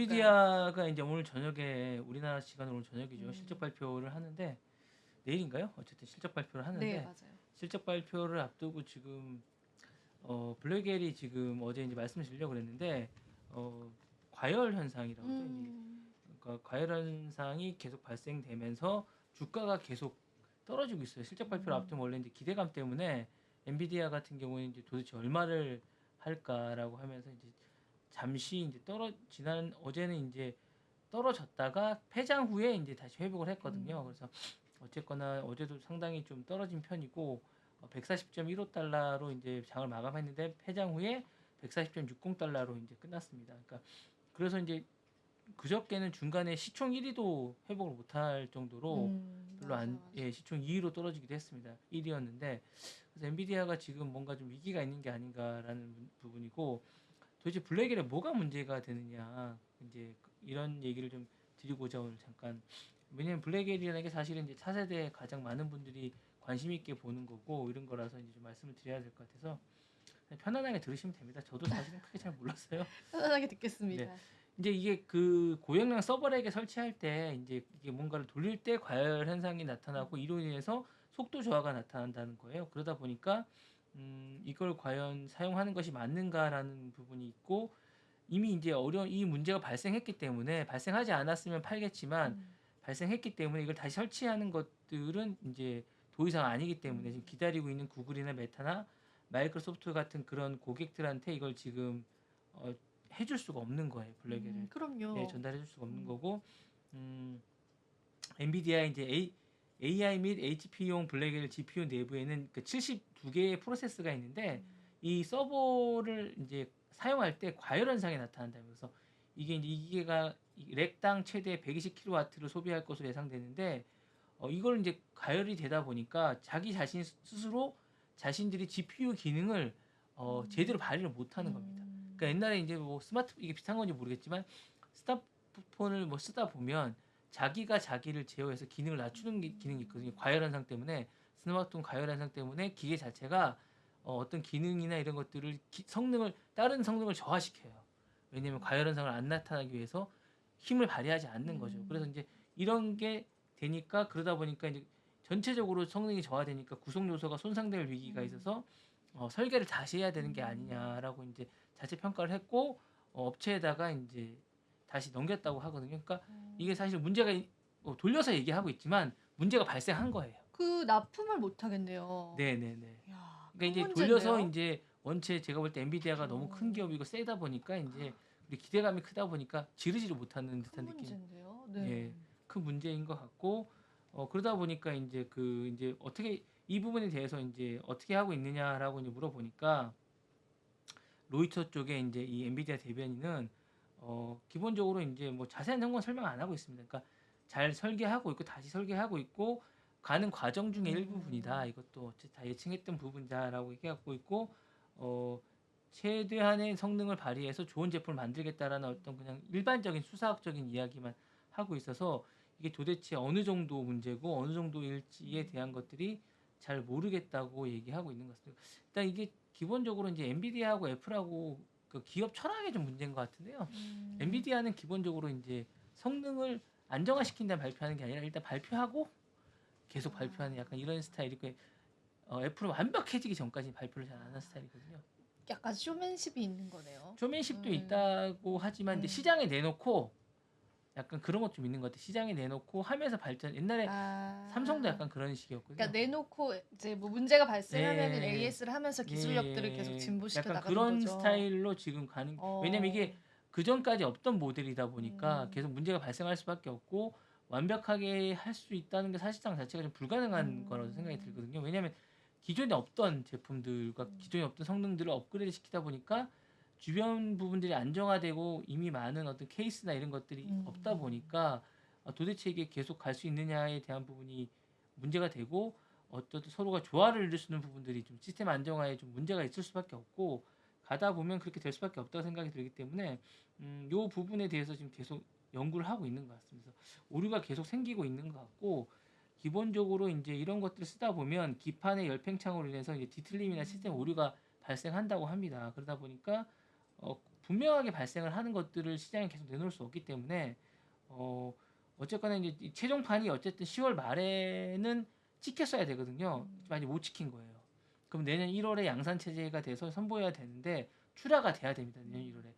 있을까요? 엔비디아가 이제 오늘 저녁에 우리나라 시간으로 오늘 저녁이죠. 실적 음. 발표를 하는데 내일인가요? 어쨌든 실적 발표를 네, 하는데 맞아요. 실적 발표를 앞두고 지금 블랙엘이 지금 어제 이제 말씀드리려고 그랬는데 어, 과열 현상이라고 하죠. 이제 음. 그러니까 과열 현상이 계속 발생되면서 주가가 계속 떨어지고 있어요. 실적 발표를 음. 앞두면 원래 이제 기대감 때문에 엔비디아 같은 경우에는 이제 도대체 얼마를 할까라고 하면서 이제 잠시 이제 지난 어제는 이제 떨어졌다가 폐장 후에 이제 다시 회복을 했거든요. 음. 그래서 어쨌거나 어제도 상당히 좀 떨어진 편이고 140.15달러로 이제 장을 마감했는데 폐장 후에 140.60달러로 이제 끝났습니다. 그러니까 그래서 이제 그저께는 중간에 시총 1위도 회복을 못할 정도로 별로 맞아요, 맞아요. 시총 2위로 떨어지기도 했습니다. 1위였는데 그래서 엔비디아가 지금 뭔가 좀 위기가 있는 게 아닌가라는 부분이고 도대체 블랙일에 뭐가 문제가 되느냐 이제 이런 얘기를 좀 드리고자 오늘 잠깐 왜냐면 블랙일이라는 게 사실은 이제 차세대에 가장 많은 분들이 관심 있게 보는 거고 이런 거라서 이제 좀 말씀을 드려야 될 것 같아서 그냥 편안하게 들으시면 됩니다. 저도 사실은 크게 잘 몰랐어요. 편안하게 네. 듣겠습니다. 이제 이게 그 고용량 서버렉에 설치할 때 이제 이게 뭔가를 돌릴 때 과열 현상이 나타나고 이로 인해서 속도 저하가 나타난다는 거예요. 그러다 보니까 이걸 과연 사용하는 것이 맞는가라는 부분이 있고 이미 이제 어려운 이 문제가 발생했기 때문에 발생하지 않았으면 팔겠지만 음. 발생했기 때문에 이걸 다시 설치하는 것들은 이제 더 이상 아니기 때문에 지금 음. 기다리고 있는 구글이나 메타나 마이크로소프트 같은 그런 고객들한테 이걸 지금 어, 해줄 수가 없는 거예요. 블랙에를 그럼요. 전달해 줄 수가 없는 음. 거고 엔비디아 이제 AI 및 HP용 블랙엘 GPU 내부에는 그 72개의 프로세스가 있는데 음. 이 서버를 이제 사용할 때 과열 현상이 나타난다. 그래서 이게 이제 이게가 렉당 최대 120kW를 소비할 것으로 예상되는데 이걸 이제 가열이 되다 보니까 자기 자신 스스로 자신들이 GPU 기능을 제대로 음. 발휘를 못하는 겁니다. 그러니까 음. 옛날에 이제 뭐 스마트 이게 비슷한 건지 모르겠지만 스마트폰을 뭐 쓰다 보면 자기가 자기를 제어해서 기능을 낮추는 기능이 있거든요. 과열 현상 때문에 스마트폰 과열 현상 때문에 기계 자체가 어떤 기능이나 이런 것들을 성능을 다른 성능을 저하시켜요. 왜냐하면 과열 현상을 안 나타나기 위해서 힘을 발휘하지 않는 거죠. 그래서 음. 이제 이런 게 되니까 그러다 보니까 이제 전체적으로 성능이 저하되니까 구성 요소가 손상될 위기가 음. 있어서 설계를 다시 해야 되는 게 음. 아니냐라고 이제 자체 평가를 했고 업체에다가 이제 다시 넘겼다고 하거든요. 그러니까 이게 사실 문제가 돌려서 얘기하고 있지만 문제가 발생한 거예요. 그 납품을 못 하겠네요. 네네네. 야, 그러니까 큰 이제 돌려서 문제인데요. 이제 원체 제가 볼 때 엔비디아가 너무 큰 어. 기업이고 세다 보니까 이제 우리 기대감이 크다 보니까 지르지를 못하는 큰 듯한 느낌. 문제인데요. 네. 예, 큰 문제인 것 같고 그러다 보니까 이제 이제 어떻게 이 부분에 대해서 이제 어떻게 하고 있느냐라고 이제 물어보니까 로이터 쪽에 이제 이 엔비디아 대변인은 기본적으로 이제 뭐 자세한 건 설명 안 하고 있습니다. 그러니까 잘 설계하고 있고 다시 설계하고 있고 가는 과정 중에 일부분이다. 음. 이것도 어쨌든 다 예측했던 부분이다라고 얘기하고 있고 어, 최대한의 성능을 발휘해서 좋은 제품을 만들겠다라는 어떤 그냥 일반적인 수사학적인 이야기만 하고 있어서 이게 도대체 어느 정도 문제고 어느 정도일지에 대한 음. 것들이 잘 모르겠다고 얘기하고 있는 것 같습니다. 일단 이게 기본적으로 이제 엔비디아하고 애플하고 그 기업 철학의 좀 문제인 것 같은데요. 음. 엔비디아는 기본적으로 이제 성능을 안정화시킨다 발표하는 게 아니라 일단 발표하고 계속 발표하는 약간 아. 이런 스타일이고 애플은 완벽해지기 전까지 발표를 잘 안 하는 스타일이거든요. 약간 쇼맨십이 있는 거네요. 쇼맨십도 음. 있다고 하지만 이제 음. 시장에 내놓고 약간 그런 것 좀 있는 것 같아요. 시장에 내놓고 하면서 발전. 옛날에 삼성도 아. 약간 그런 그러니까 식이었거든요. 내놓고 이제 뭐 문제가 발생하면은 예, AS를 하면서 기술력들을 계속 예, 진보시켜 약간 나가는 그런 거죠. 스타일로 지금 가는. 왜냐면 어. 이게 그 전까지 없던 모델이다 보니까 음. 계속 문제가 발생할 수밖에 없고 완벽하게 할 수 있다는 게 사실상 자체가 좀 불가능한 거라고 생각이 음. 들거든요. 왜냐면 기존에 없던 제품들과 음. 기존에 없던 성능들을 업그레이드 시키다 보니까 주변 부분들이 안정화되고 이미 많은 어떤 케이스나 이런 것들이 없다 음. 보니까 도대체 이게 계속 갈 수 있느냐에 대한 부분이 문제가 되고 어떤 서로가 조화를 이룰 수 있는 부분들이 좀 시스템 안정화에 좀 문제가 있을 수밖에 없고 가다 보면 그렇게 될 수밖에 없다고 생각이 들기 때문에 요 부분에 대해서 지금 계속 연구를 하고 있는 것 같습니다. 오류가 계속 생기고 있는 것 같고 기본적으로 이제 이런 것들을 쓰다 보면 기판의 열팽창으로 인해서 이제 뒤틀림이나 시스템 음. 오류가 발생한다고 합니다. 그러다 보니까 분명하게 발생을 하는 것들을 시장에 계속 내놓을 수 없기 때문에 어쨌거나 이제 이 최종판이 어쨌든 10월 말에는 찍혔어야 되거든요. 많이 못 찍힌 거예요. 그럼 내년 1월에 양산 체제가 돼서 선보여야 되는데 출하가 돼야 됩니다. 내년 1월에.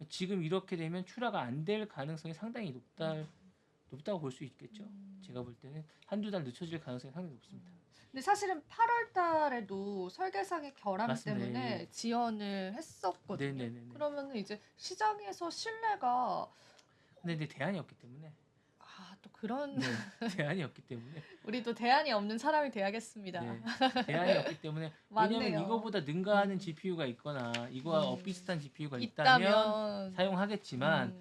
지금 이렇게 되면 출하가 안 될 가능성이 상당히 높다고 볼 수 있겠죠. 제가 볼 때는 한두 달 늦춰질 가능성이 상당히 높습니다. 근데 사실은 8월 달에도 설계상의 결함 맞습니다. 때문에 예. 지연을 했었거든요. 네네네. 그러면 이제 시장에서 신뢰가 근데 이제 대안이 없기 때문에. 또 그런 네, 대안이 없기 때문에. 우리도 대안이 없는 사람이 돼야겠습니다. 네, 대안이 없기 때문에 왜냐면 맞네요. 이거보다 능가하는 GPU가 있거나 이거와 엇비슷한 GPU가 있다면 있다면 사용하겠지만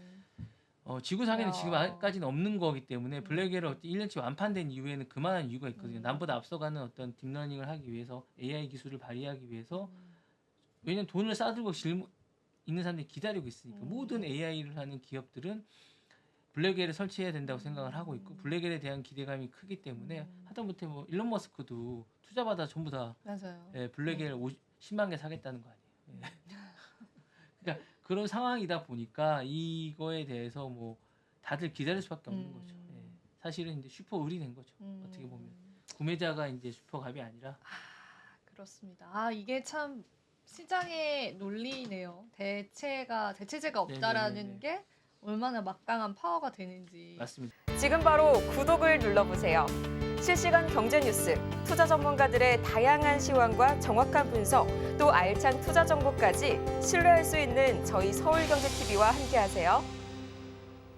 지구상에는 야. 지금까지는 없는 거기 때문에 블랙에러 1년치 완판된 이후에는 그만한 이유가 있거든요. 남보다 앞서가는 어떤 딥러닝을 하기 위해서 AI 기술을 발휘하기 위해서 왜냐면 돈을 싸들고 있는 사람들이 기다리고 있으니까 모든 AI를 하는 기업들은 블랙엘을 설치해야 된다고 생각을 하고 있고 블랙엘에 대한 기대감이 크기 때문에 하다못해 뭐 일론 머스크도 투자받아 전부 다 맞아요. 블랙엘 10만 개 사겠다는 거 아니에요. 예. 그러니까 그런 상황이다 보니까 이거에 대해서 뭐 다들 기다릴 수밖에 없는 거죠. 예. 사실은 이제 슈퍼 을이 된 거죠. 어떻게 보면 구매자가 이제 슈퍼갑이 아니라. 그렇습니다. 이게 참 시장의 논리네요. 대체제가 없다라는 네네네네. 게 얼마나 막강한 파워가 되는지. 맞습니다. 지금 바로 구독을 눌러보세요. 실시간 경제 뉴스, 투자 전문가들의 다양한 시황과 정확한 분석, 또 알찬 투자 정보까지 신뢰할 수 있는 저희 서울경제TV와 함께하세요.